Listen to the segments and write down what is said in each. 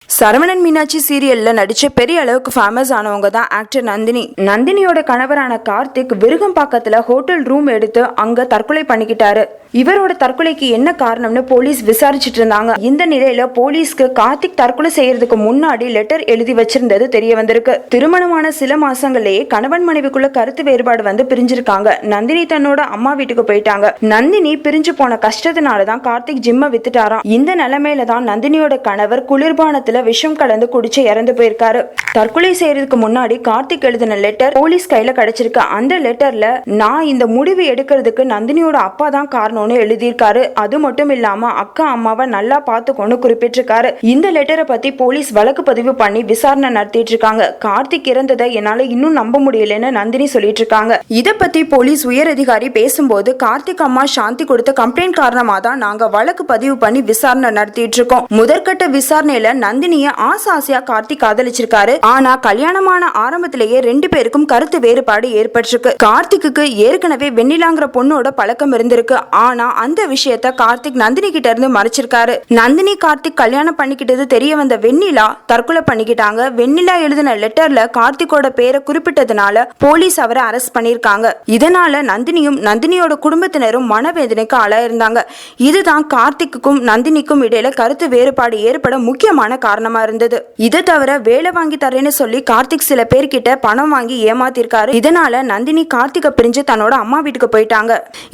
சரவணன் மீனாட்சி சீரியல்ல நடிச்ச பெரிய அளவுக்கு ஃபேமஸ் ஆனவங்க தான் ஆக்டர் நந்தினி. நந்தினியோட கணவரான கார்த்திக் விருகம்பாக்கத்துல ஹோட்டல் ரூம் எடுத்து அங்க தற்கொலை பண்ணிக்கிட்டாரு. இவரோட தற்கொலைக்கு என்ன காரணம்னு போலீஸ் விசாரிச்சுட்டு இருந்தாங்க. இந்த நிலையில போலீஸ்க்கு கார்த்திக் தற்கொலை செய்யறதுக்கு முன்னாடி லெட்டர் எழுதி வச்சிருந்தது தெரிய வந்திருக்கு. திருமணமான சில மாசங்கள்லயே கணவன் மனைவிக்குள்ள கருத்து வேறுபாடு வந்து பிரிஞ்சிருக்காங்க. நந்தினி தன்னோட அம்மா வீட்டுக்கு போயிட்டாங்க. நந்தினி பிரிஞ்சு போன கஷ்டத்தினாலதான் கார்த்திக் ஜிம்ம வித்துட்டாராம். இந்த நிலைமையில தான் நந்தினியோட கணவர் குளிர்பானத்துல விஷம் கலந்து குடிச்சு இறந்து போயிருக்காரு. தற்கொலை செய்யறதுக்கு முன்னாடி கார்த்திக் எழுதின லெட்டர் போலீஸ் கையில கிடைச்சிருக்கு. அந்த லெட்டர்ல நான் இந்த முடிவு எடுக்கிறதுக்கு நந்தினியோட அப்பா தான் காரணம்னு எழுதியிருக்காரு. அது மட்டும் இல்லாம அக்கா அம்மாவை நல்லா பார்த்துக்கொண்டு குறிப்பிட்டிருக்காரு. இந்த லெட்டரை பத்தி போலீஸ் வழக்கு பதிவு பண்ணி விசாரணை நடத்திட்டு இருக்காங்க. கார்த்திக் இறந்ததை என்னால இன்னும் நம்ப முடியலன்னு நந்தினி சொல்லிட்டு இருக்காங்க. இத பத்தி போலீஸ் உயர் அதிகாரி பேசும்போது கார்த்திக் அம்மா சாந்தி கொடுத்த கம்ப்ளைண்ட் காரணமா தான் நாங்க வழக்கு பதிவு பண்ணி விசாரணை நடத்திட்டு இருக்கோம். முதற்கட்ட விசாரணையில நந்தினிய ஆசையா கார்த்திக் காதலிச்சிருக்காரு. ஆனா கல்யாணமான ஆரம்பத்திலேயே 2 பேருக்கும் கருத்து வேறுபாடு ஏற்பட்டிருக்கு. கார்த்திக்கு ஏற்கனவே வெண்ணிலாங்கிற பொண்ணோட பழக்கம் இருந்திருக்கு. ஆனா அந்த விஷயத்த கார்த்திக் நந்தினி கிட்ட இருந்து மறைச்சிருக்காரு. நந்தினி கார்த்திக் கல்யாணம் பண்ணிக்கிட்டது தெரிய வந்த வெண்ணிலா தற்கொலை பண்ணிக்கிட்டாங்க. வெண்ணிலா எழுதின லெட்டர்ல கார்த்திகோட பேரை குறிப்பிட்டதுனால போலீஸ் அவரை அரெஸ்ட் பண்ணிருக்காங்க. இதனால நந்தினியும் நந்தினியோட குடும்பத்தினரும் மனவேதனைக்கு ஆளாயிருந்தாங்க. இதுதான் கார்த்திக்கும் நந்தினிக்கும் இடையில கருத்து வேறுபாடு ஏற்பட முக்கியமான காரணமா இருந்தது. இதை தவிர வேலை வாங்கி தரேன்னு சொல்லி கார்த்திக் சில பேர்கிட்ட பணம் வாங்கி ஏமாத்திருக்காரு. இதனால நந்தினி கார்த்திகை பிரிஞ்சு தன்னோட அம்மா வீட்டுக்கு போயிட்டாங்க.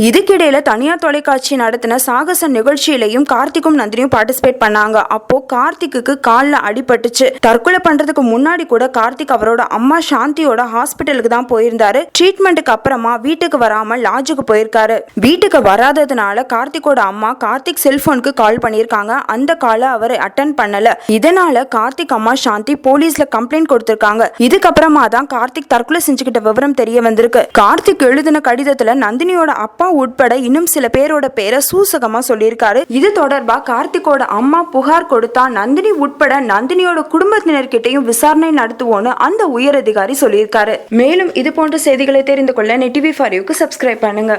இதுக்கிடையில தனியார் தொலைக்காட்சி நடத்தின சாகச நிகழ்ச்சியிலையும் கார்த்திக்கும் நந்தினியும் பார்ட்டிசிபேட் பண்ணாங்க. அப்போ கார்த்திக்கு கால்ல அடிபட்டுச்சு. தற்கொலை பண்றதுக்கு முன்னாடி கூட கார்த்திக் அவரோட அம்மா சாந்தியோட ஹாஸ்பிட்டலுக்கு தான் போயிருந்தாரு. ட்ரீட்மெண்ட்டுக்கு அப்புறமா வீட்டுக்கு வராம லாட்ஜுக்கு போயிருக்காரு. வீட்டுக்கு வராததுனால கார்த்திகோட அம்மா கார்த்திக் செல்போனுக்கு கால் பண்ணிருக்காங்க. அந்த காலை அவர் அட்டென்ட் பண்ணல. இதனால கார்த்திக் அம்மா சாந்தி போலீஸ்ல கம்ப்ளைண்ட் கொடுத்திருக்காங்க. இதுக்கப்புறமா தான் கார்த்திக் தற்கொலை செஞ்சுக்கிட்ட விவரம் தெரிய வந்திருக்கு. கார்த்திக் எழுதின கடிதத்துல நந்தினியோட அப்பா உட்பட இன்னும் சில பேரோட பேரை சூசகமா சொல்லியிருக்காரு. இது தொடர்பா கார்த்திகோட அம்மா புகார் கொடுத்தா நந்தினி உட்பட நந்தினியோட குடும்பத்தினர்கிட்டையும் விசாரணை நடத்துவோன்னு அந்த உயர் அதிகாரி சொல்லியிருக்காரு. மேலும் இது போன்ற செய்திகளை தெரிந்து கொள்ள NET TV4U க்கு சப்ஸ்கிரைப் பண்ணுங்க.